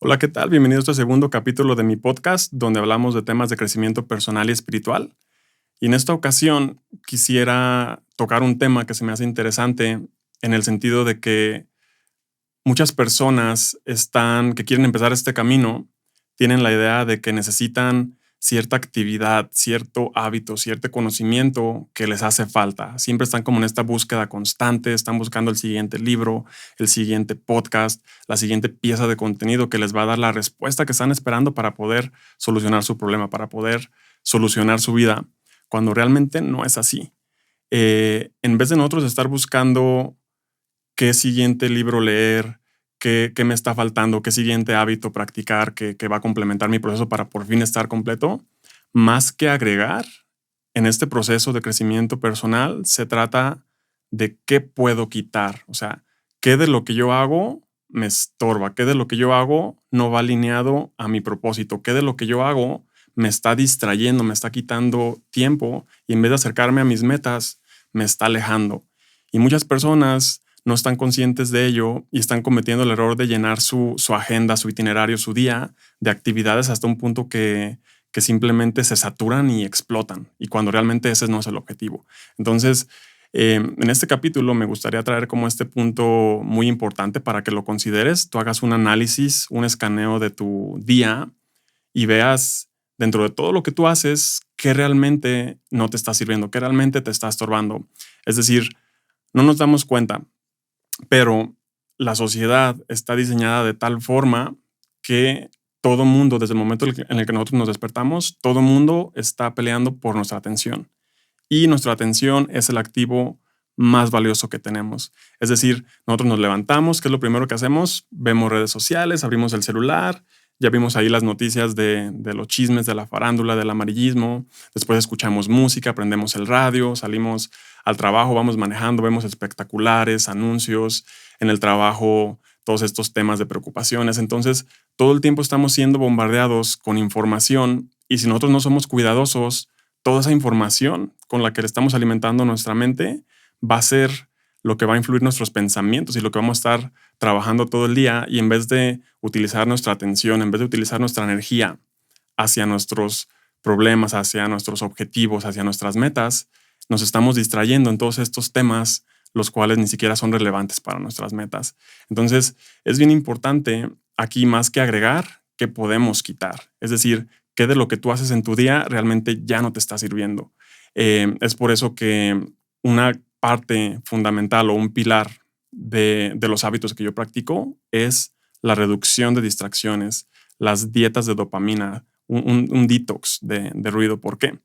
Hola, ¿qué tal? Bienvenido a este segundo capítulo de mi podcast, donde hablamos de temas de crecimiento personal y espiritual. Y en esta ocasión quisiera tocar un tema que se me hace interesante en el sentido de que muchas personas que quieren empezar este camino, tienen la idea de que necesitan cierta actividad, cierto hábito, cierto conocimiento que les hace falta. Siempre están como en esta búsqueda constante, están buscando el siguiente libro, el siguiente podcast, la siguiente pieza de contenido que les va a dar la respuesta que están esperando para poder solucionar su problema, para poder solucionar su vida, cuando realmente no es así. En vez de nosotros estar buscando qué siguiente libro leer, qué me está faltando, qué siguiente hábito practicar que va a complementar mi proceso para por fin estar completo. Más que agregar en este proceso de crecimiento personal, se trata de qué puedo quitar. O sea, qué de lo que yo hago me estorba, qué de lo que yo hago no va alineado a mi propósito, qué de lo que yo hago me está distrayendo, me está quitando tiempo y en vez de acercarme a mis metas, me está alejando. Y muchas personas no están conscientes de ello y están cometiendo el error de llenar su agenda, su itinerario, su día de actividades hasta un punto que simplemente se saturan y explotan, y cuando realmente ese no es el objetivo. Entonces, en este capítulo me gustaría traer como este punto muy importante para que lo consideres, tú hagas un análisis, un escaneo de tu día y veas dentro de todo lo que tú haces qué realmente no te está sirviendo, qué realmente te está estorbando. Es decir, no nos damos cuenta, pero la sociedad está diseñada de tal forma que todo mundo, desde el momento en el que nosotros nos despertamos, todo mundo está peleando por nuestra atención. Y nuestra atención es el activo más valioso que tenemos. Es decir, nosotros nos levantamos, ¿qué es lo primero que hacemos? Vemos redes sociales, abrimos el celular, ya vimos ahí las noticias de los chismes, de la farándula, del amarillismo. Después escuchamos música, prendemos el radio, salimos al trabajo, vamos manejando, vemos espectaculares, anuncios en el trabajo, todos estos temas de preocupaciones. Entonces, todo el tiempo estamos siendo bombardeados con información y si nosotros no somos cuidadosos, toda esa información con la que le estamos alimentando nuestra mente va a ser lo que va a influir nuestros pensamientos y lo que vamos a estar trabajando todo el día, y en vez de utilizar nuestra atención, en vez de utilizar nuestra energía hacia nuestros problemas, hacia nuestros objetivos, hacia nuestras metas, nos estamos distrayendo en todos estos temas los cuales ni siquiera son relevantes para nuestras metas. Entonces, es bien importante aquí, más que agregar, que podemos quitar. Es decir, qué de lo que tú haces en tu día realmente ya no te está sirviendo. Es por eso que una parte fundamental o un pilar de los hábitos que yo practico es la reducción de distracciones, las dietas de dopamina, un detox de ruido. ¿Por qué?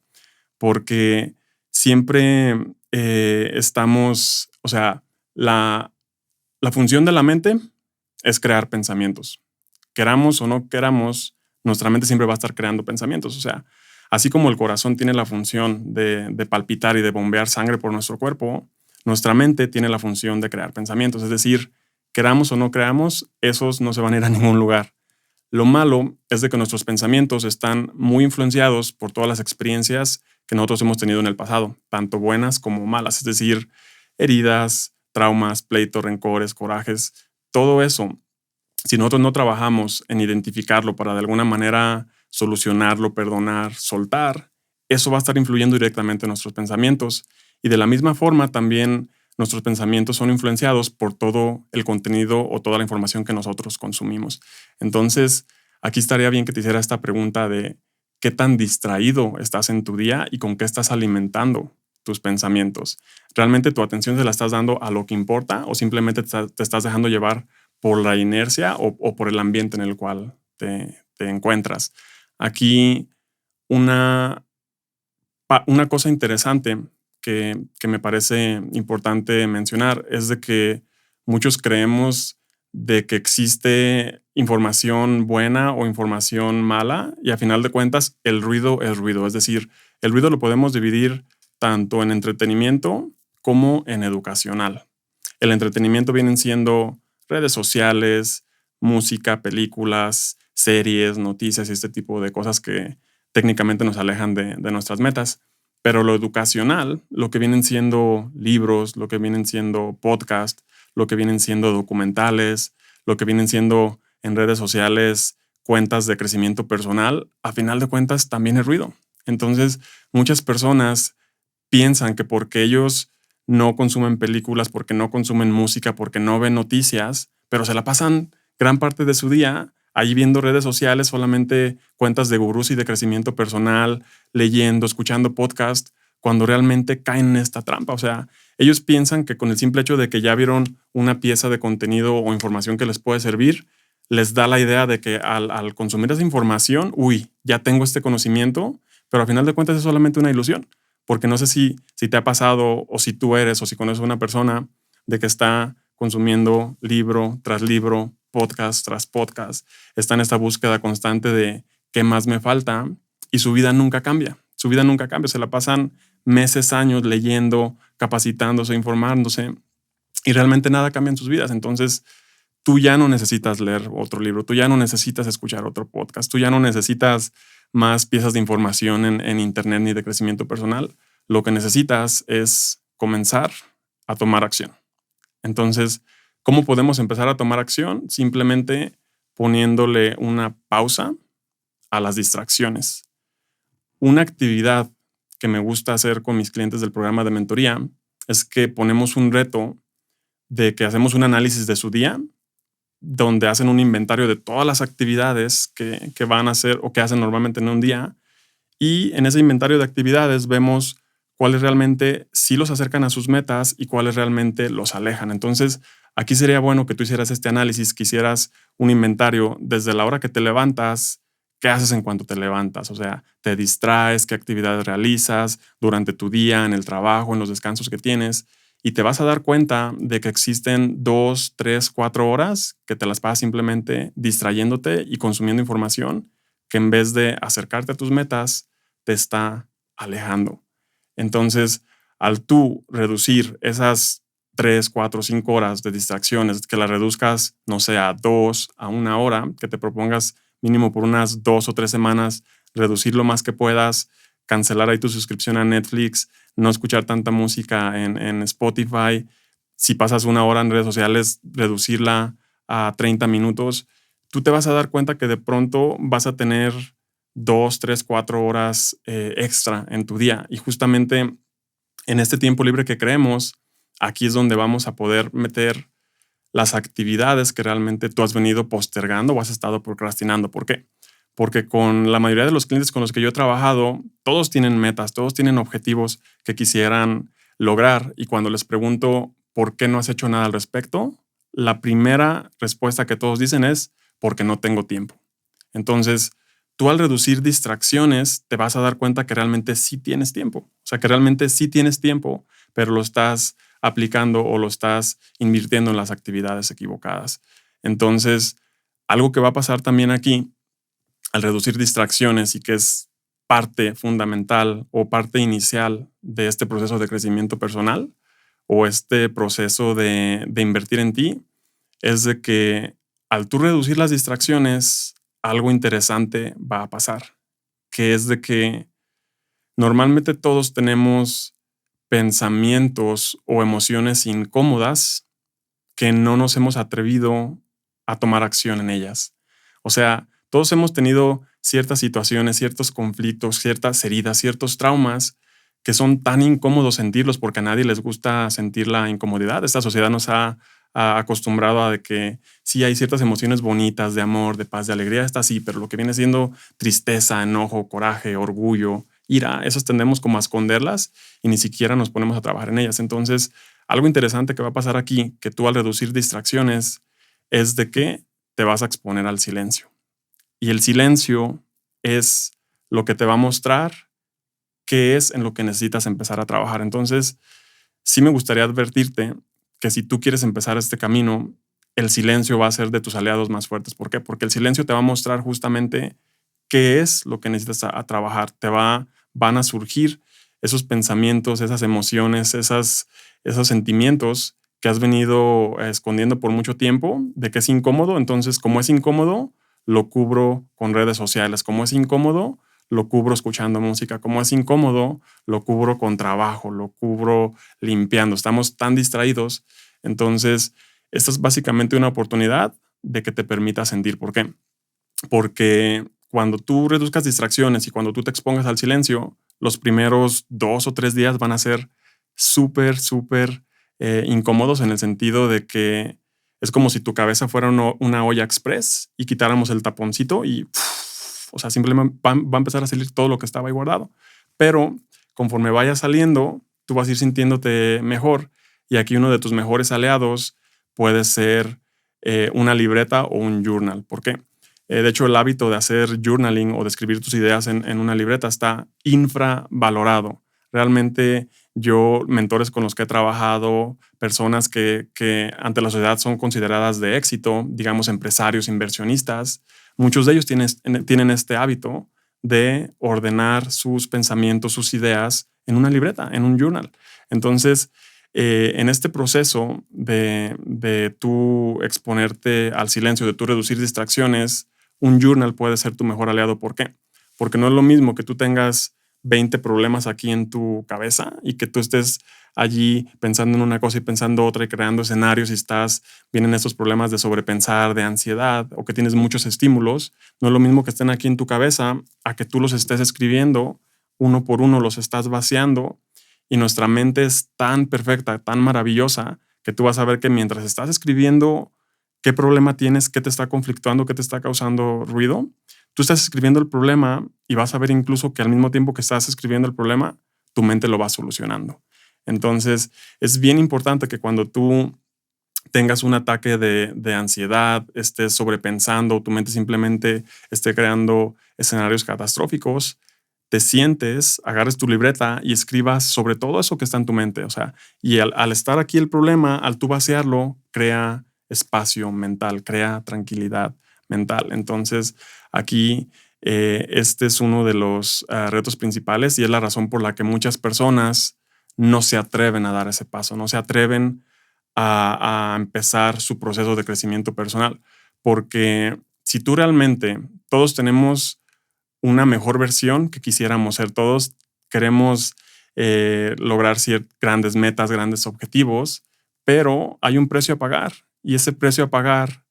Porque siempre estamos, o sea, la función de la mente es crear pensamientos. Queramos o no queramos, nuestra mente siempre va a estar creando pensamientos. O sea, así como el corazón tiene la función de palpitar y de bombear sangre por nuestro cuerpo, nuestra mente tiene la función de crear pensamientos. Es decir, queramos o no creamos, esos no se van a ir a ningún lugar. Lo malo es de que nuestros pensamientos están muy influenciados por todas las experiencias que nosotros hemos tenido en el pasado, tanto buenas como malas. Es decir, heridas, traumas, pleitos, rencores, corajes, todo eso. Si nosotros no trabajamos en identificarlo para de alguna manera solucionarlo, perdonar, soltar, eso va a estar influyendo directamente en nuestros pensamientos. Y de la misma forma también nuestros pensamientos son influenciados por todo el contenido o toda la información que nosotros consumimos. Entonces, aquí estaría bien que te hiciera esta pregunta de qué tan distraído estás en tu día y con qué estás alimentando tus pensamientos. ¿Realmente tu atención se la estás dando a lo que importa o simplemente te estás dejando llevar por la inercia o por el ambiente en el cual te encuentras? Aquí una, una cosa interesante que me parece importante mencionar es de que muchos creemos de que existe información buena o información mala, y a final de cuentas el ruido es ruido. Es decir, el ruido lo podemos dividir tanto en entretenimiento como en educacional. El entretenimiento vienen siendo redes sociales, música, películas, series, noticias y este tipo de cosas que técnicamente nos alejan de nuestras metas. Pero lo educacional, lo que vienen siendo libros, lo que vienen siendo podcasts, lo que vienen siendo documentales, lo que vienen siendo en redes sociales cuentas de crecimiento personal, a final de cuentas también es ruido. Entonces, muchas personas piensan que porque ellos no consumen películas, porque no consumen música, porque no ven noticias, pero se la pasan gran parte de su día ahí viendo redes sociales, solamente cuentas de gurús y de crecimiento personal, leyendo, escuchando podcast, cuando realmente caen en esta trampa. O sea, ellos piensan que con el simple hecho de que ya vieron una pieza de contenido o información que les puede servir, les da la idea de que al consumir esa información, ya tengo este conocimiento, pero al final de cuentas es solamente una ilusión. Porque no sé si te ha pasado o si tú eres o si conoces a una persona de que está consumiendo libro tras libro, podcast tras podcast, está en esta búsqueda constante de qué más me falta y su vida nunca cambia. Su vida nunca cambia. Se la pasan meses, años leyendo, capacitándose, informándose y realmente nada cambia en sus vidas. Entonces, tú ya no necesitas leer otro libro, tú ya no necesitas escuchar otro podcast, tú ya no necesitas más piezas de información en Internet ni de crecimiento personal. Lo que necesitas es comenzar a tomar acción. Entonces, ¿cómo podemos empezar a tomar acción? Simplemente poniéndole una pausa a las distracciones. Una actividad que me gusta hacer con mis clientes del programa de mentoría es que ponemos un reto de que hacemos un análisis de su día, donde hacen un inventario de todas las actividades que van a hacer o que hacen normalmente en un día. Y en ese inventario de actividades vemos cuáles realmente sí los acercan a sus metas y cuáles realmente los alejan. Entonces, aquí sería bueno que tú hicieras este análisis, que hicieras un inventario desde la hora que te levantas, qué haces en cuanto te levantas, o sea, te distraes, qué actividades realizas durante tu día, en el trabajo, en los descansos que tienes, y te vas a dar cuenta de que existen 2, 3, 4 horas que te las pasas simplemente distrayéndote y consumiendo información que en vez de acercarte a tus metas, te está alejando. Entonces, al tú reducir esas 3, 4, 5 horas de distracciones, que las reduzcas, no sé, a 2, a 1 hora, que te propongas mínimo por unas 2 o 3 semanas, reducir lo más que puedas, cancelar ahí tu suscripción a Netflix, no escuchar tanta música en Spotify. Si pasas 1 hora en redes sociales, reducirla a 30 minutos. Tú te vas a dar cuenta que de pronto vas a tener 2, 3, 4 horas extra en tu día. Y justamente en este tiempo libre que creemos, aquí es donde vamos a poder meter las actividades que realmente tú has venido postergando o has estado procrastinando. ¿Por qué? Porque con la mayoría de los clientes con los que yo he trabajado, todos tienen metas, todos tienen objetivos que quisieran lograr. Y cuando les pregunto por qué no has hecho nada al respecto, la primera respuesta que todos dicen es porque no tengo tiempo. Entonces, tú al reducir distracciones te vas a dar cuenta que realmente sí tienes tiempo. O sea, que realmente sí tienes tiempo, pero lo estás aplicando o lo estás invirtiendo en las actividades equivocadas. Entonces, algo que va a pasar también aquí al reducir distracciones y que es parte fundamental o parte inicial de este proceso de crecimiento personal o este proceso de invertir en ti, es de que al tú reducir las distracciones, algo interesante va a pasar, que es de que normalmente todos tenemos pensamientos o emociones incómodas que no nos hemos atrevido a tomar acción en ellas. O sea, todos hemos tenido ciertas situaciones, ciertos conflictos, ciertas heridas, ciertos traumas que son tan incómodos sentirlos porque a nadie les gusta sentir la incomodidad. Esta sociedad nos ha acostumbrado a de que sí hay ciertas emociones bonitas de amor, de paz, de alegría, está así, pero lo que viene siendo tristeza, enojo, coraje, orgullo, ira, esas tendemos como a esconderlas y ni siquiera nos ponemos a trabajar en ellas. Entonces, algo interesante que va a pasar aquí, que tú al reducir distracciones, es de que te vas a exponer al silencio. Y el silencio es lo que te va a mostrar qué es en lo que necesitas empezar a trabajar. Entonces, sí me gustaría advertirte que si tú quieres empezar este camino, el silencio va a ser de tus aliados más fuertes. ¿Por qué? Porque el silencio te va a mostrar justamente qué es lo que necesitas a trabajar. Van a surgir esos pensamientos, esas emociones, esos sentimientos que has venido escondiendo por mucho tiempo, de que es incómodo. Entonces, como es incómodo, lo cubro con redes sociales. Como es incómodo, lo cubro escuchando música. Como es incómodo, lo cubro con trabajo, lo cubro limpiando. Estamos tan distraídos. Entonces, esta es básicamente una oportunidad de que te permita sentir. ¿Por qué? Porque cuando tú reduzcas distracciones y cuando tú te expongas al silencio, los primeros 2 o 3 días van a ser súper, súper incómodos, en el sentido de que es como si tu cabeza fuera una olla express y quitáramos el taponcito y, o sea, simplemente va a empezar a salir todo lo que estaba ahí guardado. Pero conforme vaya saliendo, tú vas a ir sintiéndote mejor, y aquí uno de tus mejores aliados puede ser una libreta o un journal. ¿Por qué? De hecho, el hábito de hacer journaling o de escribir tus ideas en una libreta está infravalorado. Realmente mentores con los que he trabajado, personas que ante la sociedad son consideradas de éxito, digamos empresarios, inversionistas, muchos de ellos tienen este hábito de ordenar sus pensamientos, sus ideas en una libreta, en un journal. Entonces, en este proceso de tú exponerte al silencio, de tú reducir distracciones, un journal puede ser tu mejor aliado. ¿Por qué? Porque no es lo mismo que tú tengas 20 problemas aquí en tu cabeza y que tú estés allí pensando en una cosa y pensando otra y creando escenarios, y vienen estos problemas de sobrepensar, de ansiedad, o que tienes muchos estímulos. No es lo mismo que estén aquí en tu cabeza a que tú los estés escribiendo uno por uno, los estás vaciando, y nuestra mente es tan perfecta, tan maravillosa, que tú vas a ver que mientras estás escribiendo qué problema tienes, qué te está conflictuando, qué te está causando ruido, tú estás escribiendo el problema y vas a ver incluso que al mismo tiempo que estás escribiendo el problema, tu mente lo va solucionando. Entonces, es bien importante que cuando tú tengas un ataque de ansiedad, estés sobrepensando, tu mente simplemente esté creando escenarios catastróficos, te sientes, agarres tu libreta y escribas sobre todo eso que está en tu mente. O sea, y al estar aquí el problema, al tú vaciarlo, crea espacio mental, crea tranquilidad mental. Entonces, aquí este es uno de los retos principales, y es la razón por la que muchas personas no se atreven a dar ese paso, no se atreven a empezar su proceso de crecimiento personal. Porque si tú realmente, todos tenemos una mejor versión que quisiéramos ser, todos queremos lograr grandes metas, grandes objetivos, pero hay un precio a pagar, y ese precio a pagar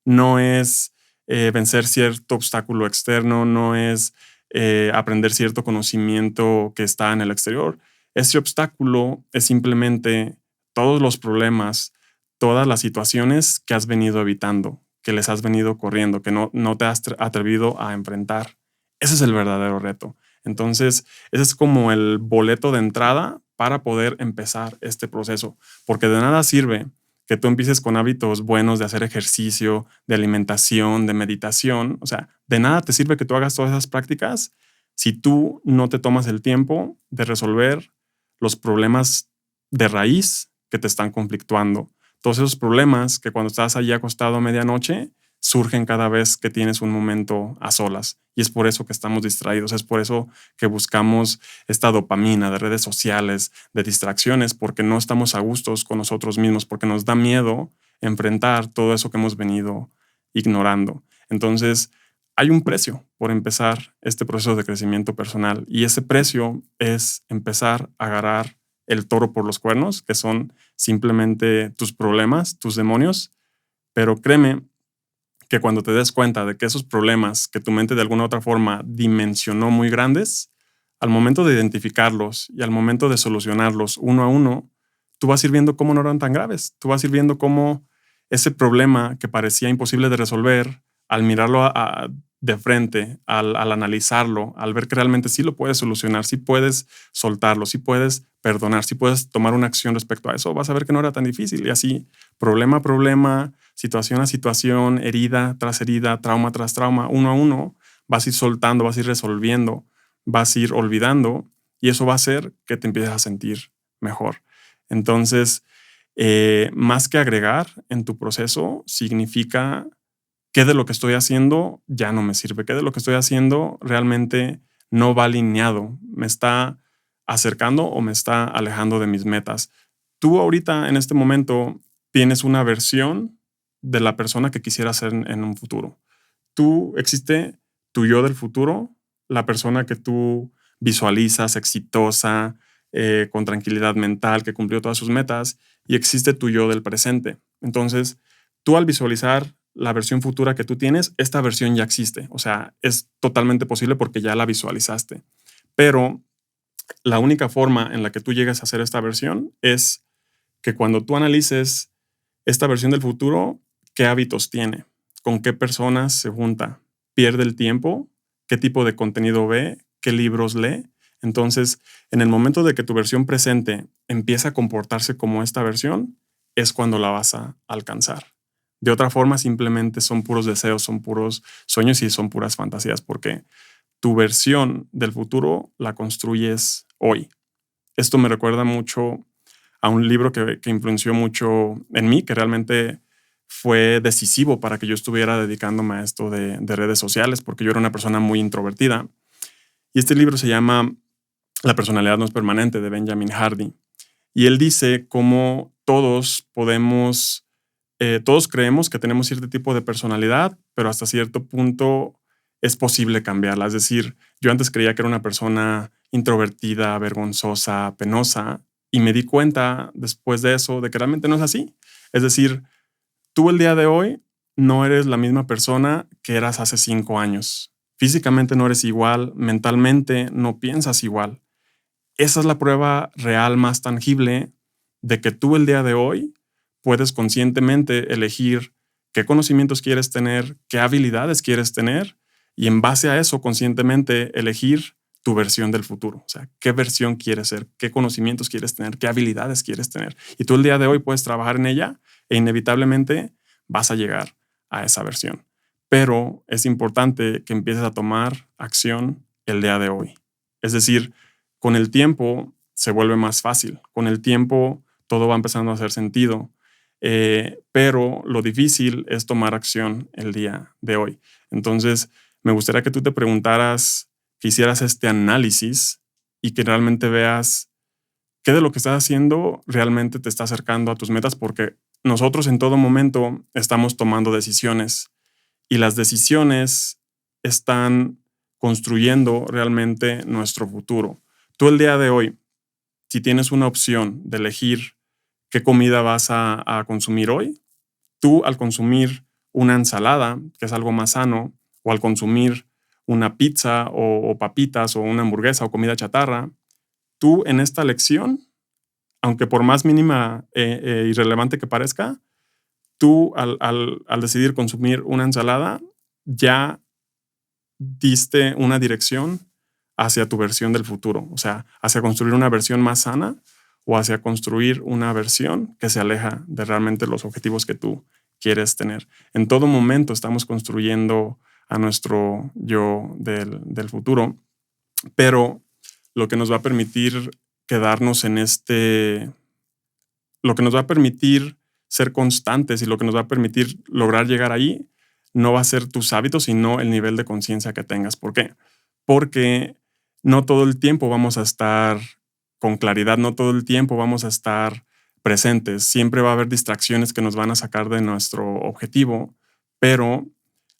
no es vencer cierto obstáculo externo, no es aprender cierto conocimiento que está en el exterior. Ese obstáculo es simplemente todos los problemas, todas las situaciones que has venido evitando, que les has venido corriendo, que no te has atrevido a enfrentar. Ese es el verdadero reto. Entonces, ese es como el boleto de entrada para poder empezar este proceso, porque de nada sirve que tú empieces con hábitos buenos de hacer ejercicio, de alimentación, de meditación. O sea, de nada te sirve que tú hagas todas esas prácticas si tú no te tomas el tiempo de resolver los problemas de raíz que te están conflictuando. Todos esos problemas que cuando estás allí acostado a medianoche surgen cada vez que tienes un momento a solas. Y es por eso que estamos distraídos, es por eso que buscamos esta dopamina de redes sociales, de distracciones, porque no estamos a gustos con nosotros mismos, porque nos da miedo enfrentar todo eso que hemos venido ignorando. Entonces, hay un precio por empezar este proceso de crecimiento personal, y ese precio es empezar a agarrar el toro por los cuernos, que son simplemente tus problemas, tus demonios. Pero créeme que cuando te des cuenta de que esos problemas que tu mente de alguna u otra forma dimensionó muy grandes, al momento de identificarlos y al momento de solucionarlos uno a uno, tú vas a ir viendo cómo no eran tan graves. Tú vas a ir viendo cómo ese problema que parecía imposible de resolver, al mirarlo de frente, al analizarlo, al ver que realmente sí lo puedes solucionar, sí puedes soltarlo, sí puedes perdonar, sí puedes tomar una acción respecto a eso, vas a ver que no era tan difícil. Y así, problema a problema, situación a situación, herida tras herida, trauma tras trauma, uno a uno, vas a ir soltando, vas a ir resolviendo, vas a ir olvidando, y eso va a hacer que te empieces a sentir mejor. Entonces, más que agregar en tu proceso, significa qué de lo que estoy haciendo ya no me sirve, qué de lo que estoy haciendo realmente no va alineado, me está acercando o me está alejando de mis metas. Tú ahorita, en este momento, tienes una versión de la persona que quisieras ser en un futuro. Existe tu yo del futuro, la persona que tú visualizas exitosa, con tranquilidad mental, que cumplió todas sus metas, y existe tu yo del presente. Entonces, tú al visualizar la versión futura que tú tienes, esta versión ya existe. O sea, es totalmente posible porque ya la visualizaste. Pero la única forma en la que tú llegas a hacer esta versión es que cuando tú analices esta versión del futuro, ¿qué hábitos tiene? ¿Con qué personas se junta? ¿Pierde el tiempo? ¿Qué tipo de contenido ve? ¿Qué libros lee? Entonces, en el momento de que tu versión presente empieza a comportarse como esta versión, es cuando la vas a alcanzar. De otra forma, simplemente son puros deseos, son puros sueños y son puras fantasías, porque tu versión del futuro la construyes hoy. Esto me recuerda mucho a un libro que influenció mucho en mí, que realmente fue decisivo para que yo estuviera dedicándome a esto de redes sociales, porque yo era una persona muy introvertida. Y este libro se llama La personalidad no es permanente, de Benjamin Hardy. Y él dice cómo todos podemos, todos creemos que tenemos cierto tipo de personalidad, pero hasta cierto punto es posible cambiarla. Es decir, yo antes creía que era una persona introvertida, vergonzosa, penosa, y me di cuenta después de eso de que realmente no es así. Es decir, tú el día de hoy no eres la misma persona que eras hace 5 años. Físicamente no eres igual, mentalmente no piensas igual. Esa es la prueba real más tangible de que tú el día de hoy puedes conscientemente elegir qué conocimientos quieres tener, qué habilidades quieres tener y en base a eso conscientemente elegir tu versión del futuro. O sea, qué versión quieres ser, qué conocimientos quieres tener, qué habilidades quieres tener. Y tú el día de hoy puedes trabajar en ella e inevitablemente vas a llegar a esa versión. Pero es importante que empieces a tomar acción el día de hoy. Es decir, con el tiempo se vuelve más fácil. Con el tiempo todo va empezando a hacer sentido. Pero lo difícil es tomar acción el día de hoy. Entonces, me gustaría que tú te preguntaras, que hicieras este análisis y que realmente veas qué de lo que estás haciendo realmente te está acercando a tus metas, porque nosotros en todo momento estamos tomando decisiones y las decisiones están construyendo realmente nuestro futuro. Tú el día de hoy, si tienes una opción de elegir qué comida vas a consumir hoy, tú al consumir una ensalada, que es algo más sano, o al consumir una pizza o papitas o una hamburguesa o comida chatarra, tú en esta elección, aunque por más mínima irrelevante que parezca, tú al decidir consumir una ensalada, ya diste una dirección hacia tu versión del futuro, o sea, hacia construir una versión más sana o hacia construir una versión que se aleja de realmente los objetivos que tú quieres tener. En todo momento estamos construyendo a nuestro yo del futuro, pero lo que nos va a permitir quedarnos en lo que nos va a permitir ser constantes y lo que nos va a permitir lograr llegar ahí no va a ser tus hábitos, sino el nivel de conciencia que tengas. ¿Por qué? Porque no todo el tiempo vamos a estar con claridad, no todo el tiempo vamos a estar presentes. Siempre va a haber distracciones que nos van a sacar de nuestro objetivo, pero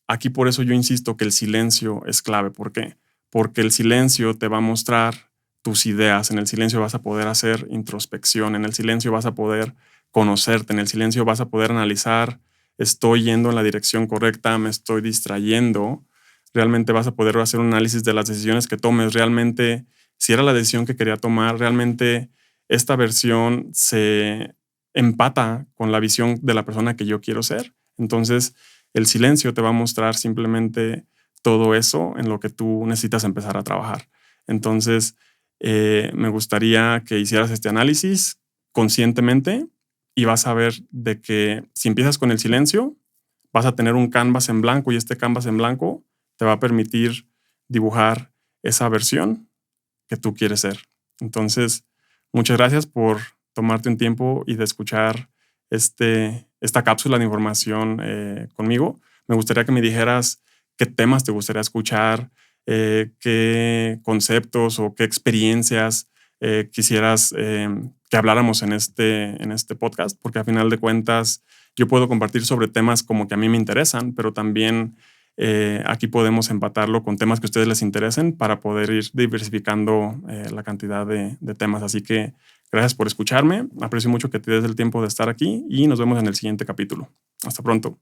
aquí por eso yo insisto que el silencio es clave. ¿Por qué? Porque el silencio te va a mostrar tus ideas, en el silencio vas a poder hacer introspección, en el silencio vas a poder conocerte, en el silencio vas a poder analizar, estoy yendo en la dirección correcta, me estoy distrayendo, realmente vas a poder hacer un análisis de las decisiones que tomes, realmente si era la decisión que quería tomar, realmente esta versión se empata con la visión de la persona que yo quiero ser. Entonces, el silencio te va a mostrar simplemente todo eso en lo que tú necesitas empezar a trabajar. Entonces, me gustaría que hicieras este análisis conscientemente y vas a ver de que si empiezas con el silencio, vas a tener un canvas en blanco y este canvas en blanco te va a permitir dibujar esa versión que tú quieres ser. Entonces, muchas gracias por tomarte un tiempo y de escuchar esta cápsula de información conmigo. Me gustaría que me dijeras qué temas te gustaría escuchar, qué conceptos o qué experiencias quisieras que habláramos en este podcast, porque a final de cuentas yo puedo compartir sobre temas como que a mí me interesan, pero también aquí podemos empatarlo con temas que a ustedes les interesen para poder ir diversificando la cantidad de temas. Así que gracias por escucharme. Aprecio mucho que te des el tiempo de estar aquí y nos vemos en el siguiente capítulo. Hasta pronto.